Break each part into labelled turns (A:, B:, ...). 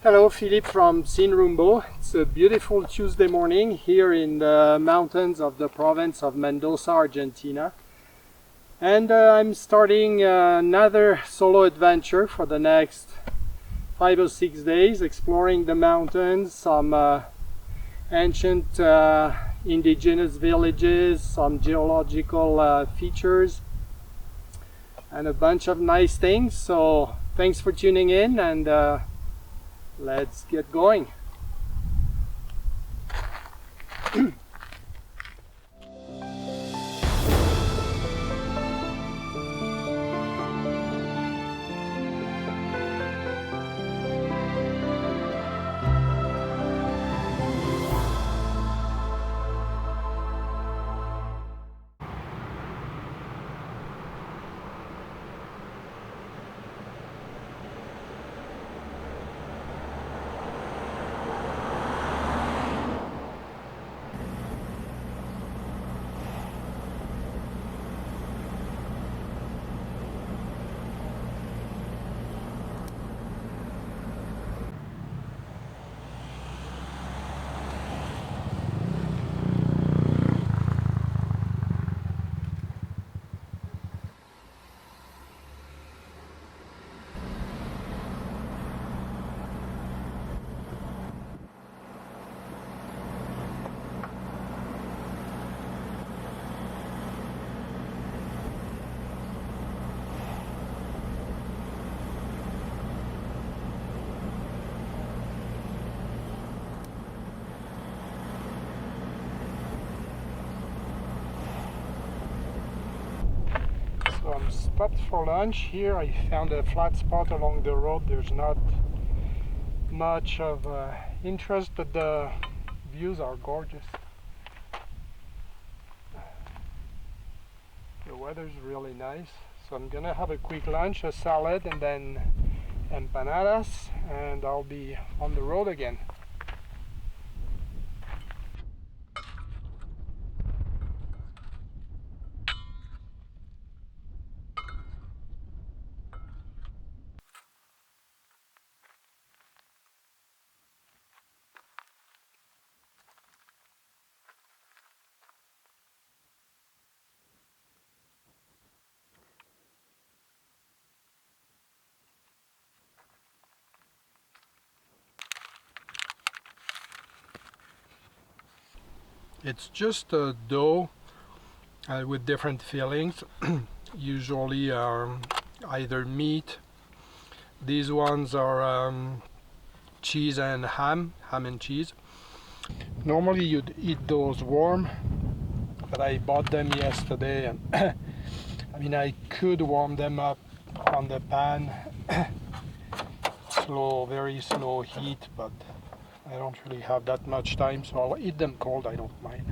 A: Hello, Philippe from Sinrumbo. It's a beautiful Tuesday morning here in the mountains of the province of Mendoza, Argentina. And I'm starting another solo adventure for the next 5 or 6 days, exploring the mountains, some ancient indigenous villages, some geological features, and a bunch of nice things. So thanks for tuning in, and let's get going. So I'm stopped for lunch here. I found a flat spot along the road. There's not much of interest, but the views are gorgeous. The weather's really nice. So I'm gonna have a quick lunch, a salad, and then empanadas, and I'll be on the road again. It's just a dough with different fillings, usually either meat. These ones are cheese and ham and cheese. Normally you'd eat those warm, but I bought them yesterday, and I mean, I could warm them up on the pan, very slow heat, but I don't really have that much time, so I'll eat them cold, I don't mind.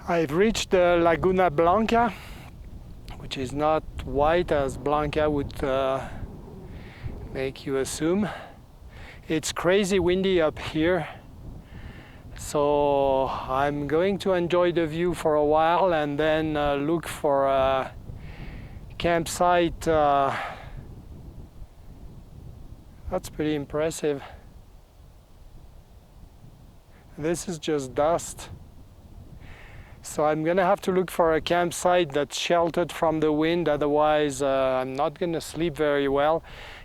A: I've reached the Laguna Blanca, which is not white as Blanca would make you assume. It's crazy windy up here, so I'm going to enjoy the view for a while and then look for a campsite. That's pretty impressive. This is just dust. So I'm gonna have to look for a campsite that's sheltered from the wind, otherwise I'm not gonna sleep very well.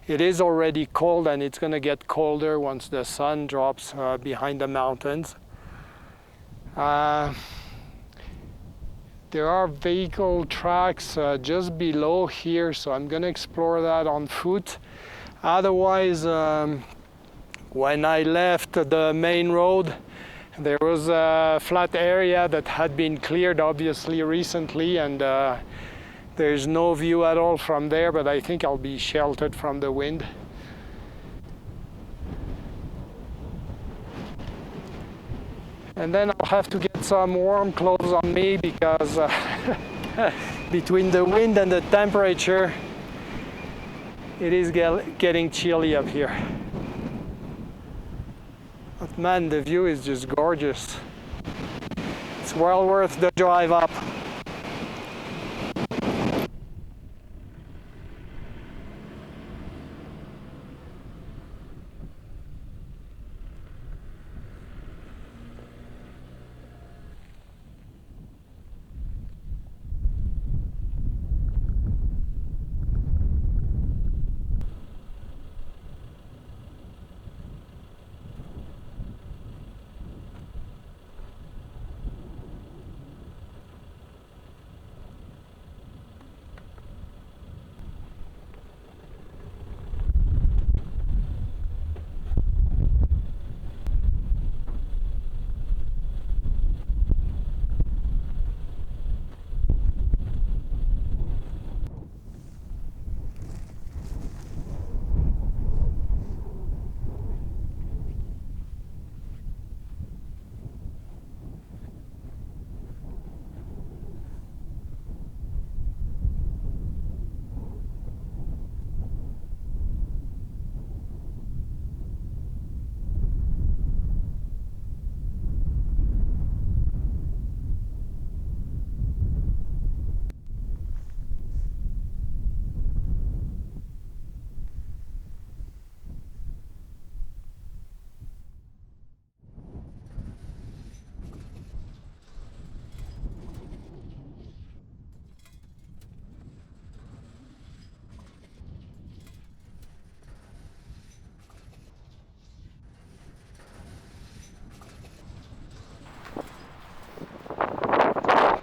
A: It is already cold and it's gonna get colder once the sun drops behind the mountains. There are vehicle tracks just below here, so I'm gonna explore that on foot. Otherwise, when I left the main road, there was a flat area that had been cleared obviously recently, and there's no view at all from there, but I think I'll be sheltered from the wind. And then I'll have to get some warm clothes on me because between the wind and the temperature, it is getting chilly up here. But man, the view is just gorgeous. It's well worth the drive up.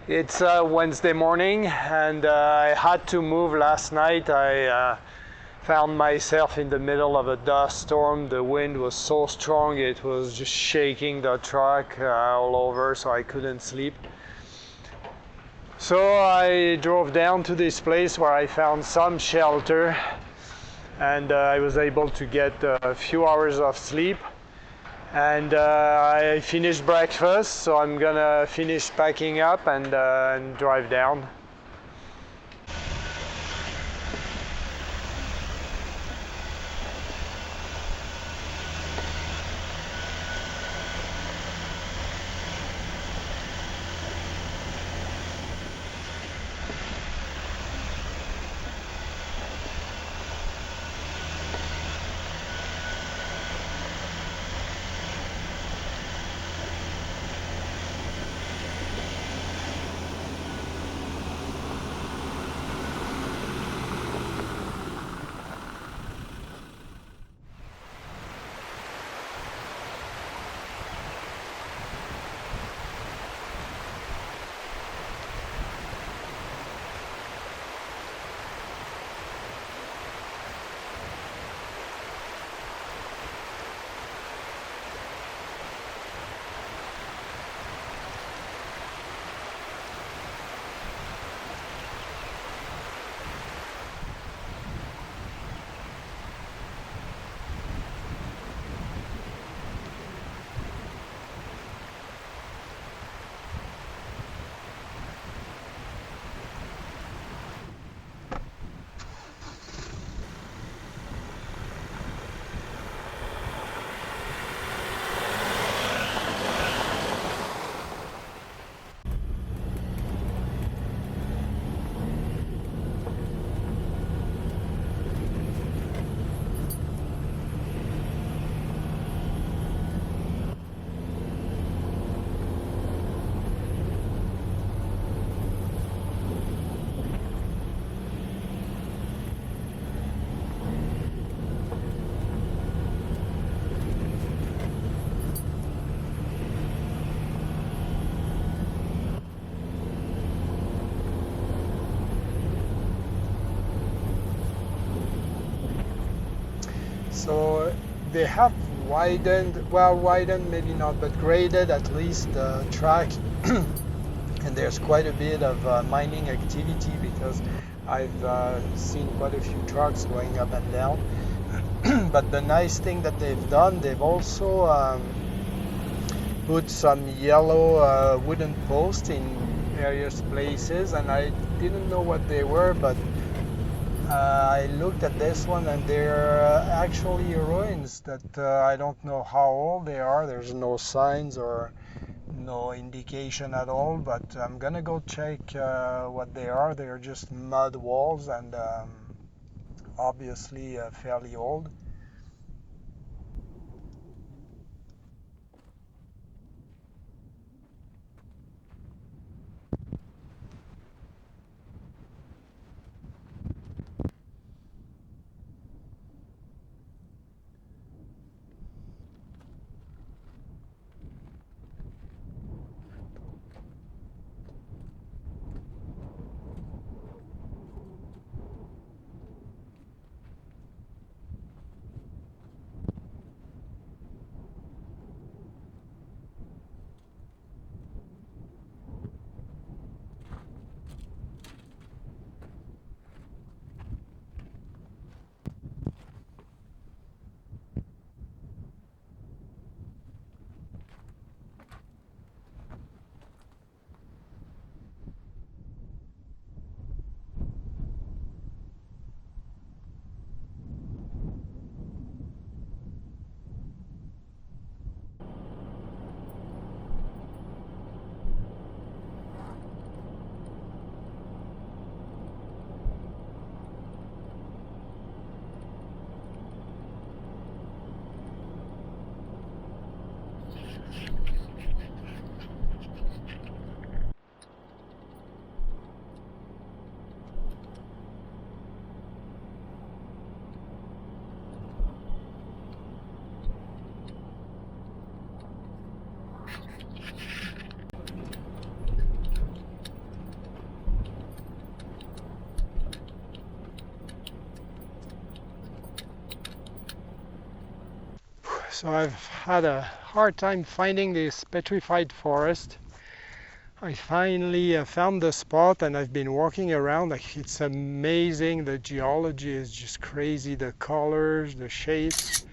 A: It's Wednesday morning, and I had to move last night. I found myself in the middle of a dust storm. The wind was so strong, it was just shaking the truck all over, so I couldn't sleep. So I drove down to this place where I found some shelter, and I was able to get a few hours of sleep. And I finished breakfast, so I'm gonna finish packing up and drive down. So they have widened maybe not, but graded at least the track. And there's quite a bit of mining activity because I've seen quite a few trucks going up and down. But the nice thing that they've done, they've also put some yellow wooden posts in various places, and I didn't know what they were, but I looked at this one, and they're actually ruins that I don't know how old they are. There's no signs or no indication at all, but I'm gonna go check what they are. They're just mud walls and obviously fairly old. So I've had a hard time finding this petrified forest. I finally found the spot, and I've been walking around. Like, it's amazing. The geology is just crazy. The colors, the shapes.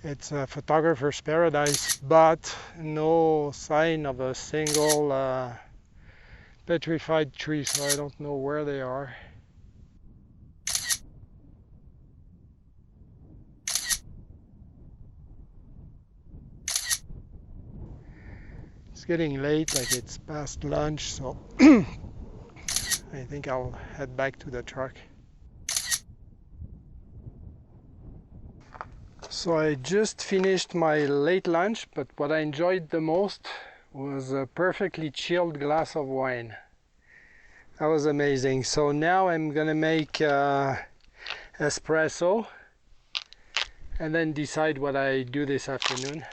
A: It's a photographer's paradise, but no sign of a single petrified tree, so I don't know where they are. It's getting late, like it's past lunch, so I think I'll head back to the truck. So I just finished my late lunch, but what I enjoyed the most was a perfectly chilled glass of wine. That was amazing. So now I'm gonna make espresso and then decide what I do this afternoon.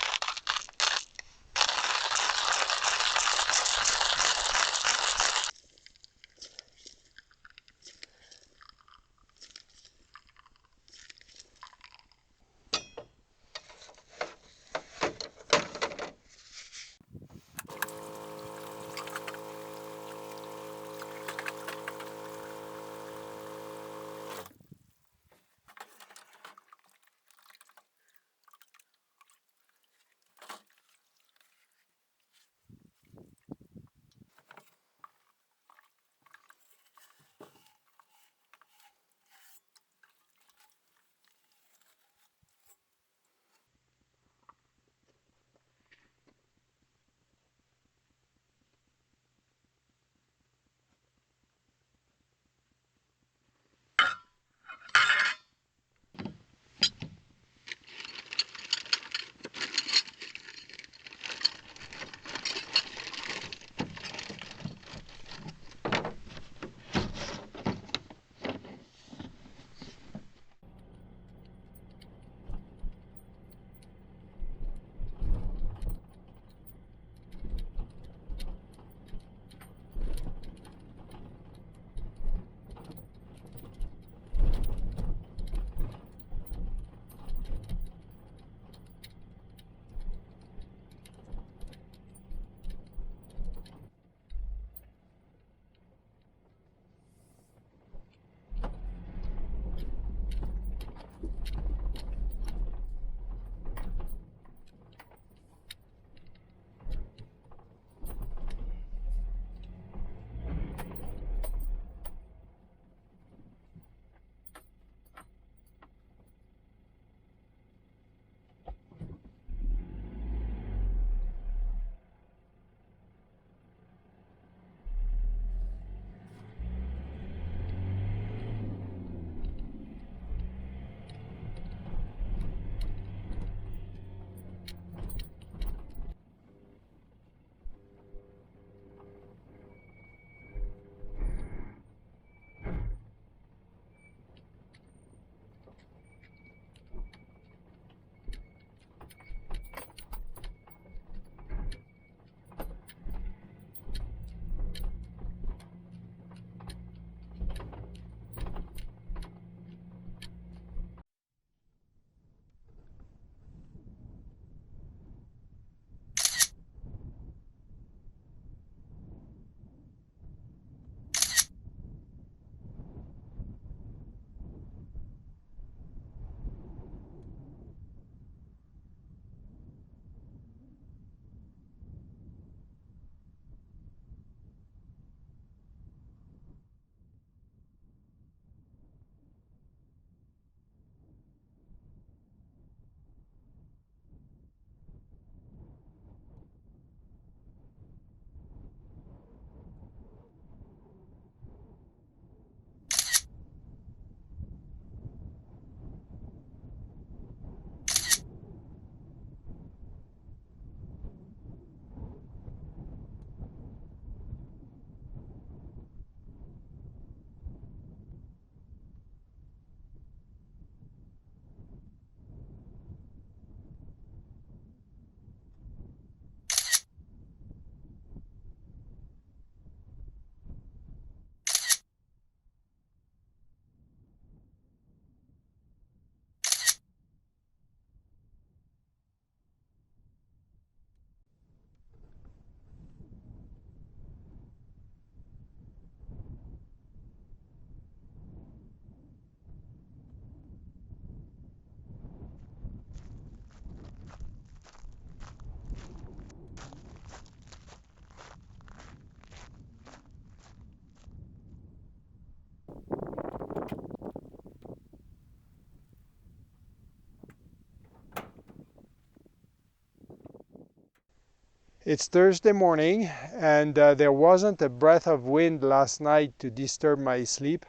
A: It's Thursday morning, and there wasn't a breath of wind last night to disturb my sleep,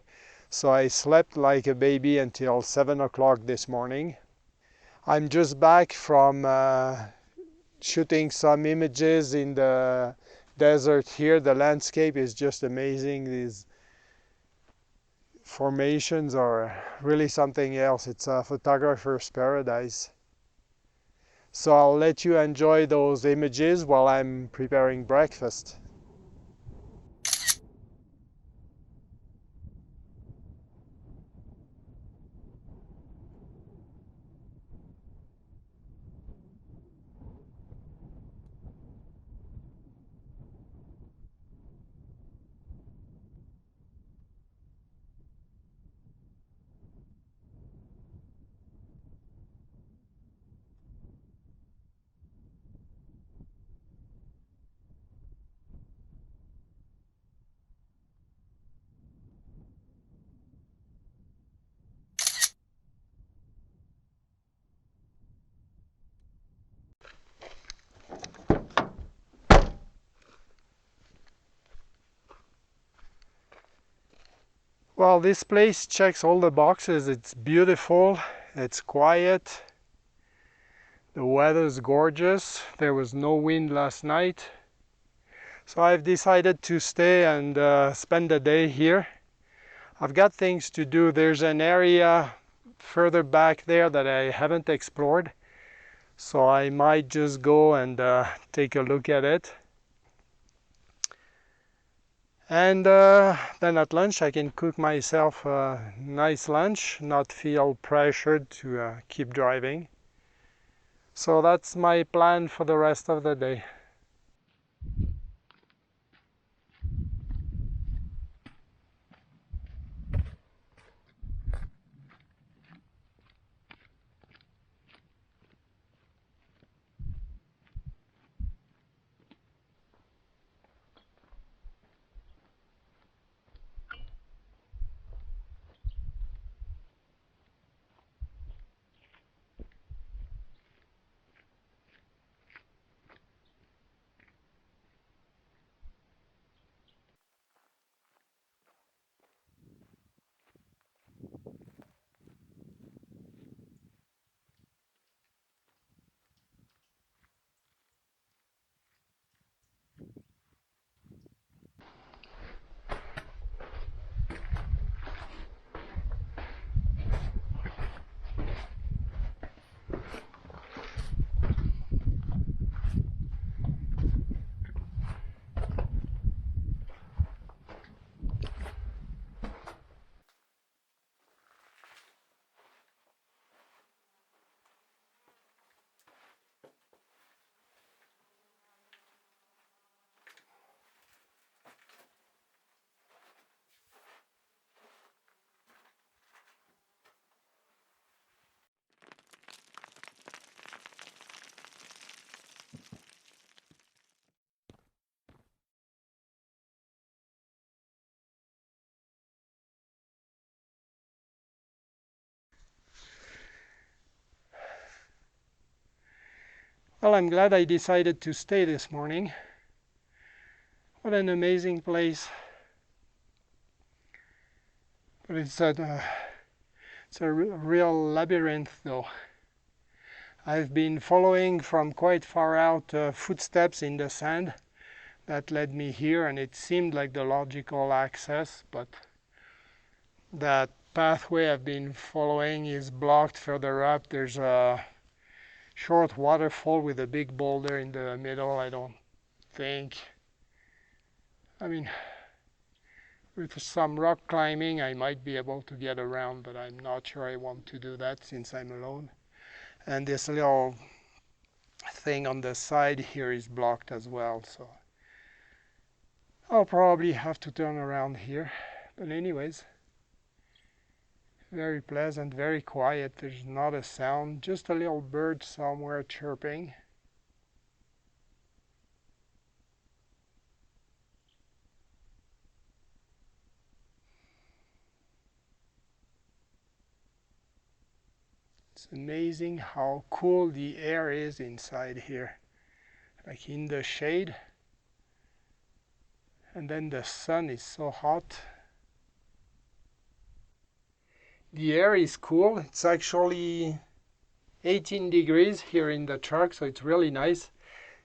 A: so I slept like a baby until 7 o'clock this morning. I'm just back from shooting some images in the desert here. The landscape is just amazing. These formations are really something else. It's a photographer's paradise. So I'll let you enjoy those images while I'm preparing breakfast. Well, this place checks all the boxes. It's beautiful, it's quiet, the weather's gorgeous. There was no wind last night. So I've decided to stay and spend the day here. I've got things to do. There's an area further back there that I haven't explored. So I might just go and take a look at it. And then at lunch I can cook myself a nice lunch, not feel pressured to keep driving. So that's my plan for the rest of the day. Well, I'm glad I decided to stay this morning. What an amazing place. But it's a real labyrinth though. I've been following from quite far out footsteps in the sand that led me here, and it seemed like the logical access, but that pathway I've been following is blocked further up. There's a short waterfall with a big boulder in the middle. I don't think, I mean, with some rock climbing I might be able to get around, but I'm not sure I want to do that since I'm alone. And this little thing on the side here is blocked as well, so I'll probably have to turn around here. But anyways, very pleasant, very quiet. There's not a sound, just a little bird somewhere chirping. It's amazing how cool the air is inside here. like in the shade, and then the sun is so hot. The air is cool. It's actually 18 degrees here in the truck, so it's really nice,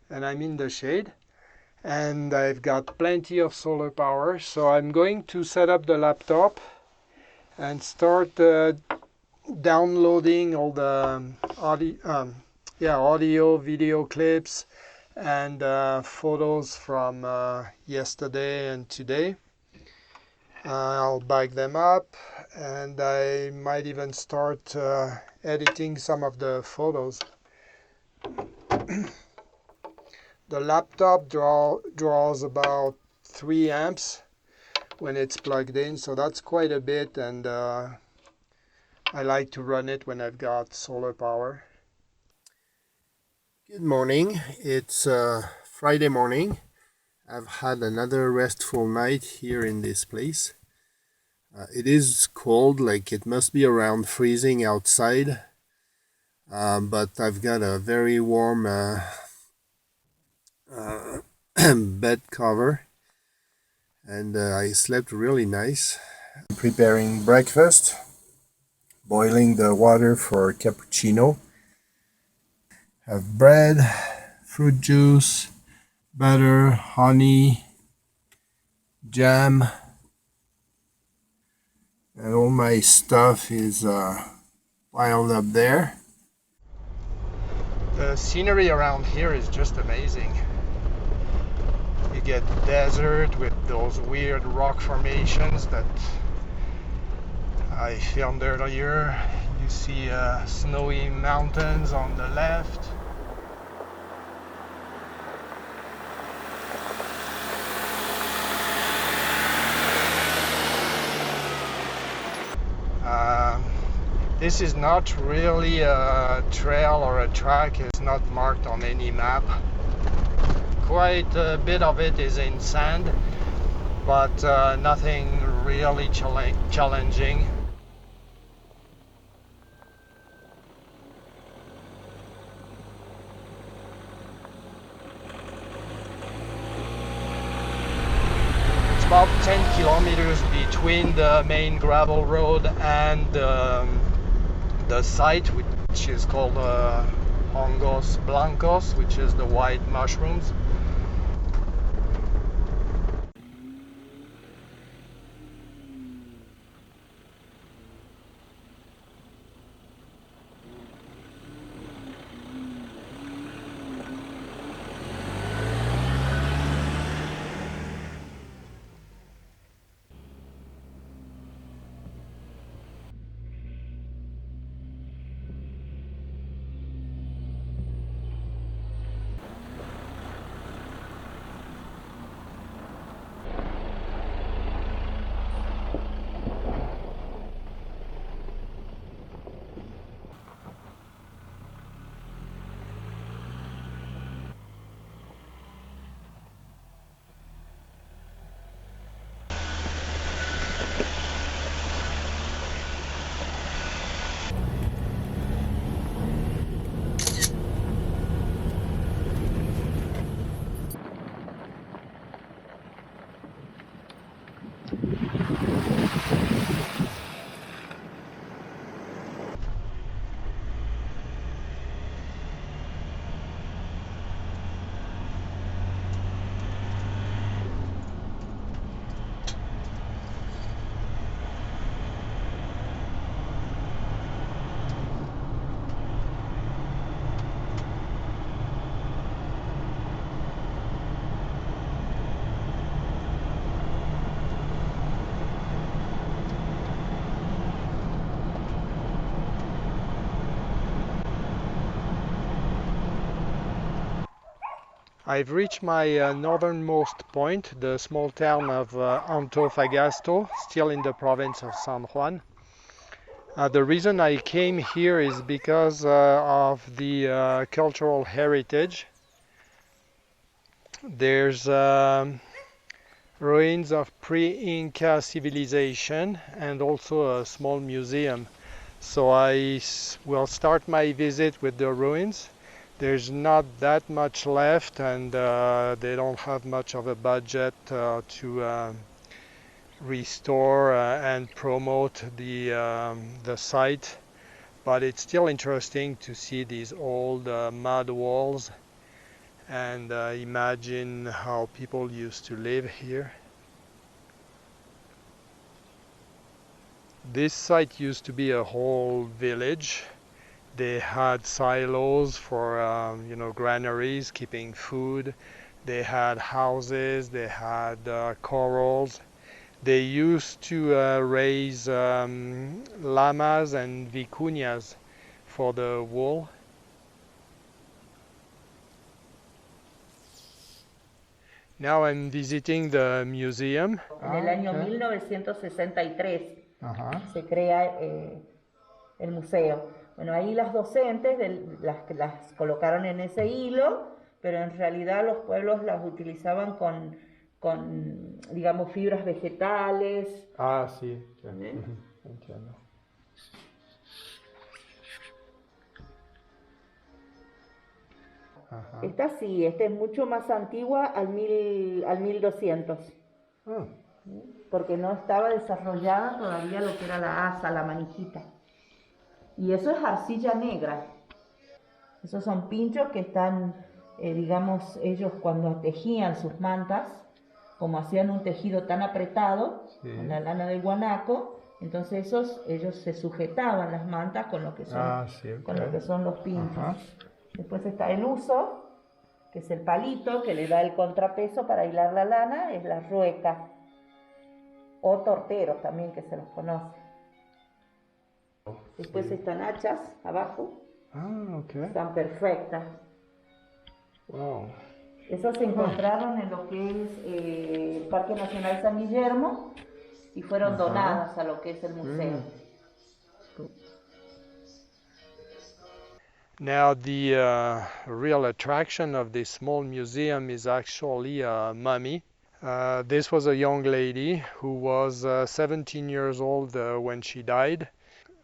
A: and I'm in the shade, and I've got plenty of solar power. So I'm going to set up the laptop and start downloading all the audio, video clips, and photos from yesterday and today. I'll back them up, and I might even start editing some of the photos. The laptop draws about 3 amps when it's plugged in, so that's quite a bit, and I like to run it when I've got solar power. Good morning. It's Friday morning. I've had another restful night here in this place. It is cold, like it must be around freezing outside, but I've got a very warm bed cover, and I slept really nice. I'm preparing breakfast, boiling the water for cappuccino. Have bread, fruit juice, butter, honey, jam, and all my stuff is piled up there. The scenery around here is just amazing. You get desert with those weird rock formations that I filmed earlier. You see snowy mountains on the left. This is not really a trail or a track. It's not marked on any map. Quite a bit of it is in sand, but nothing really challenging. It's about 10 kilometers between the main gravel road and the site, which is called Hongos Blancos, which is the white mushrooms. I've reached my northernmost point, the small town of Antofagasta, still in the province of San Juan. The reason I came here is because of the cultural heritage. There's ruins of pre-Inca civilization and also a small museum. So I will start my visit with the ruins. There's not that much left, and they don't have much of a budget to restore and promote the site. But it's still interesting to see these old mud walls and imagine how people used to live here. This site used to be a whole village. They had silos for, granaries, keeping food. They had houses, they had corrals. They used to raise llamas and vicuñas for the wool. Now I'm visiting the museum.
B: En el año 1963 se crea el museo. Bueno, ahí las docentes las colocaron en ese hilo, pero en realidad los pueblos las utilizaban con digamos, fibras vegetales.
A: Ah, sí, entiendo. Ajá.
B: Esta sí, esta es mucho más antigua al 1200. Porque no estaba desarrollada todavía lo que era la asa, la manijita. Y eso es arcilla negra. Esos son pinchos que están, digamos, ellos cuando tejían sus mantas, como hacían un tejido tan apretado, con la lana del guanaco, entonces ellos se sujetaban las mantas con lo que son, con lo que son los pinchos. Ajá. Después está el uso, que es el palito que le da el contrapeso para hilar la lana, es la rueca, o torteros también, que se los conoce. Después están hachas abajo. Están perfectas.
A: Wow.
B: Esas se encontraron en lo que es el Parque Nacional San Guillermo y fueron donadas a lo que es el museo.
A: Now the real attraction of this small museum is actually a mummy. This was a young lady who was 17 years old when she died.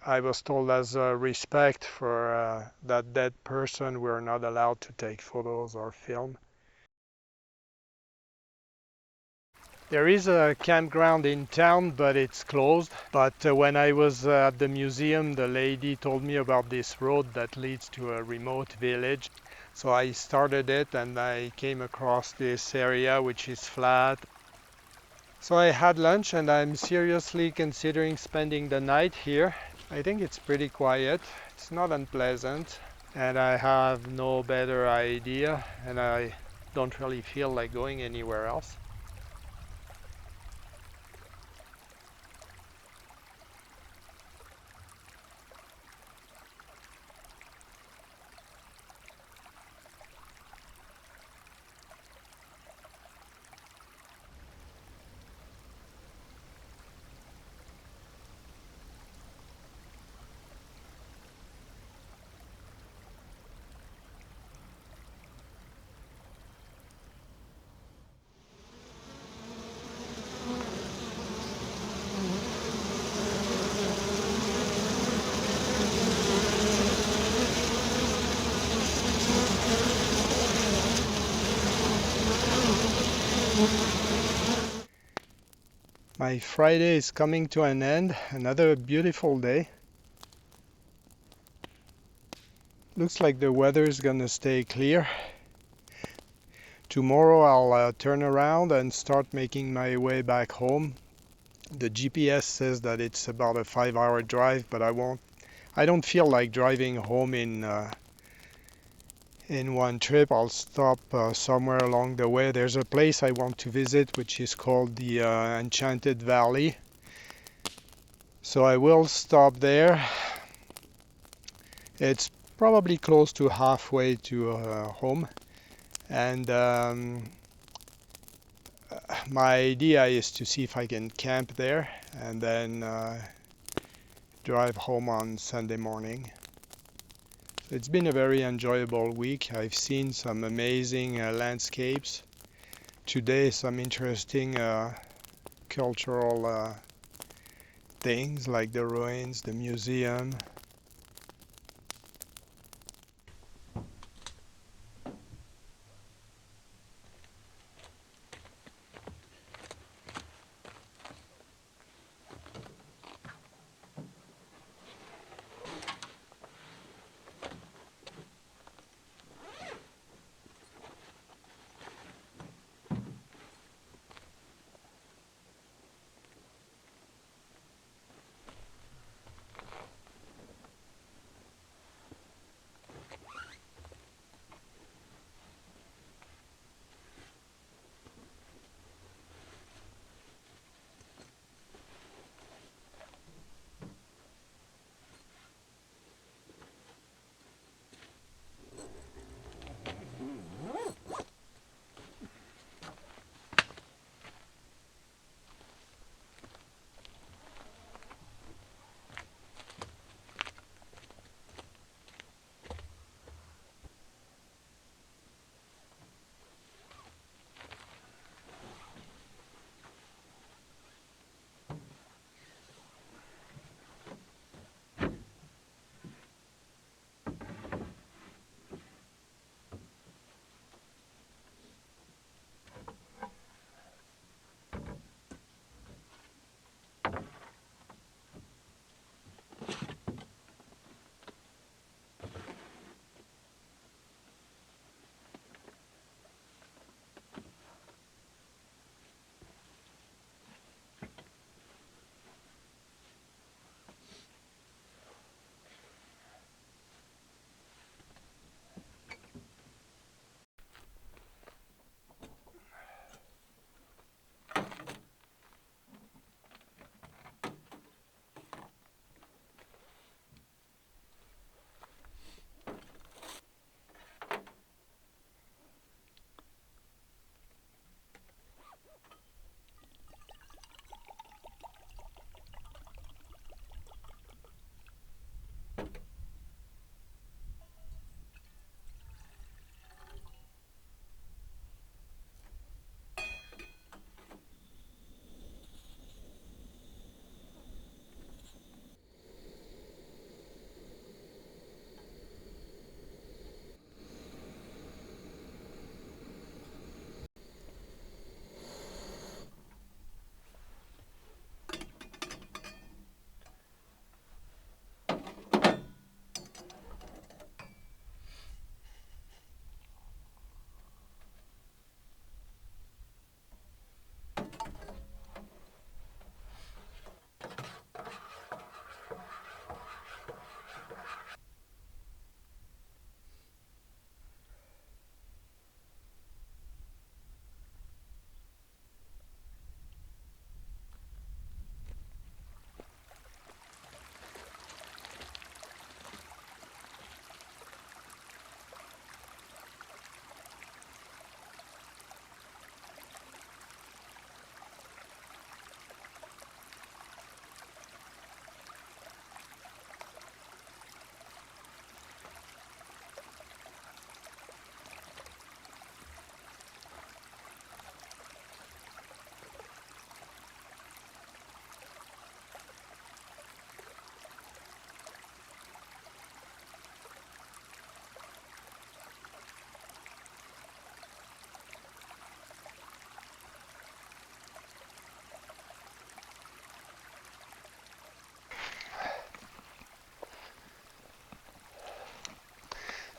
A: I was told as a respect for that dead person, we're not allowed to take photos or film. There is a campground in town, but it's closed. But when I was at the museum, the lady told me about this road that leads to a remote village. So I started it and I came across this area which is flat. So I had lunch and I'm seriously considering spending the night here. I think it's pretty quiet. It's not unpleasant and I have no better idea and I don't really feel like going anywhere else. My Friday is coming to an end, another beautiful day. Looks like the weather is gonna stay clear. Tomorrow I'll turn around and start making my way back home. The GPS says that it's about a 5-hour drive, but I don't feel like driving home in one trip. I'll stop somewhere along the way. There's a place I want to visit which is called the Enchanted Valley. So I will stop there. It's probably close to halfway to home. And my idea is to see if I can camp there and then drive home on Sunday morning. It's been a very enjoyable week. I've seen some amazing landscapes. Today, some interesting cultural things like the ruins, the museum.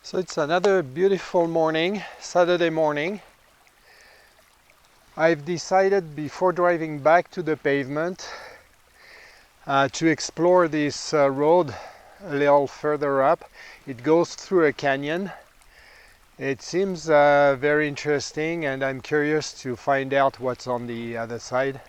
A: So it's another beautiful morning, Saturday morning. I've decided before driving back to the pavement to explore this road a little further up. It goes through a canyon. It seems very interesting, and I'm curious to find out what's on the other side.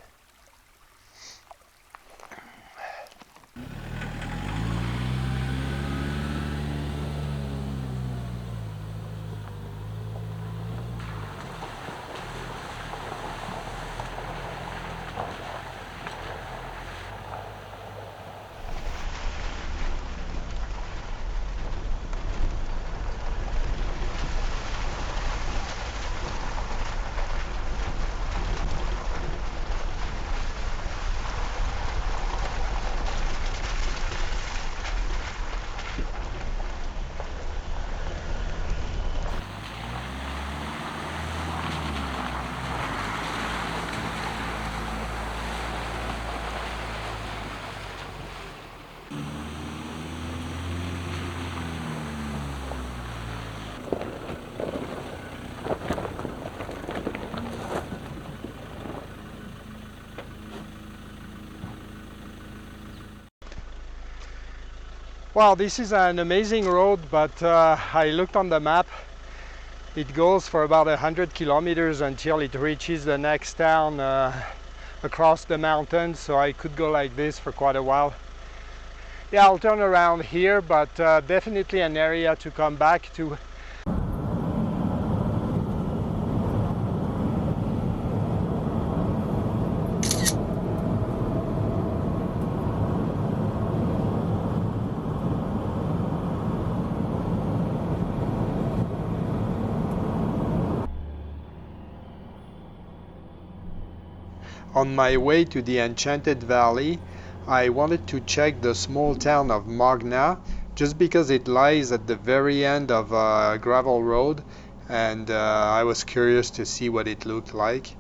A: Wow, this is an amazing road, but I looked on the map. It goes for about 100 kilometers until it reaches the next town across the mountains, so I could go like this for quite a while. Yeah, I'll turn around here, but definitely an area to come back to. On my way to the Enchanted Valley, I wanted to check the small town of Magna just because it lies at the very end of a gravel road, and I was curious to see what it looked like.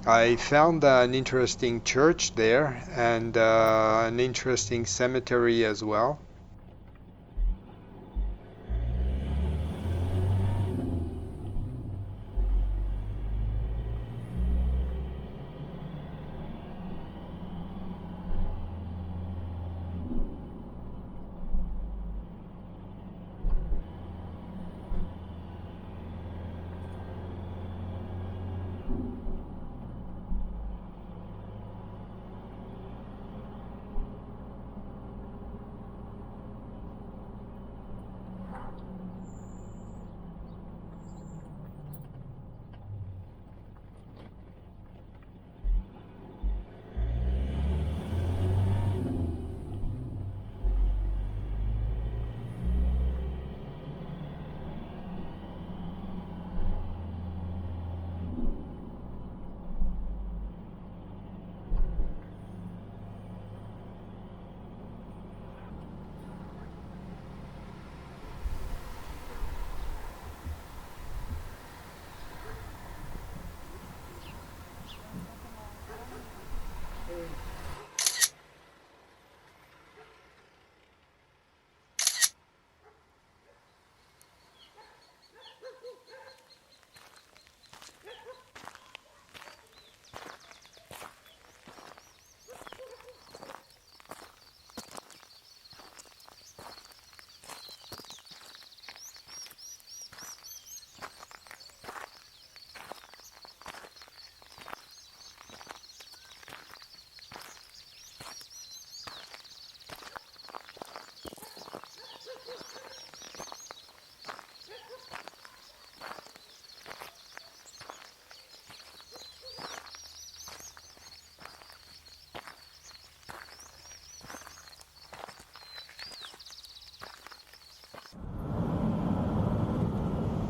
A: I found an interesting church there and an interesting cemetery as well.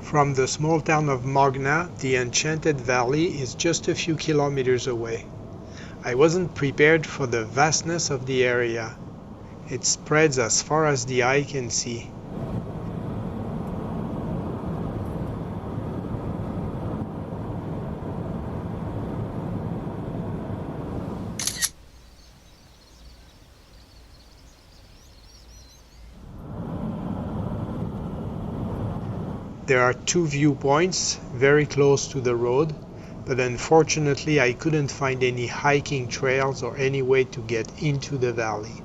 A: From the small town of Magna, the Enchanted Valley is just a few kilometers away. I wasn't prepared for the vastness of the area. It spreads as far as the eye can see. There are two viewpoints very close to the road, but unfortunately I couldn't find any hiking trails or any way to get into the valley.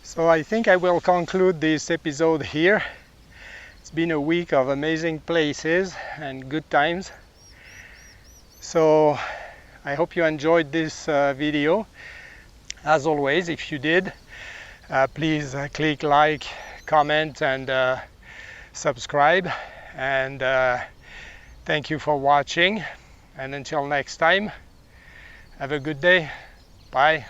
A: So I think I will conclude this episode here. It's been a week of amazing places and good times. So I hope you enjoyed this video. As always, if you did, please click like, comment and subscribe. And thank you for watching. And until next time, have a good day. Bye.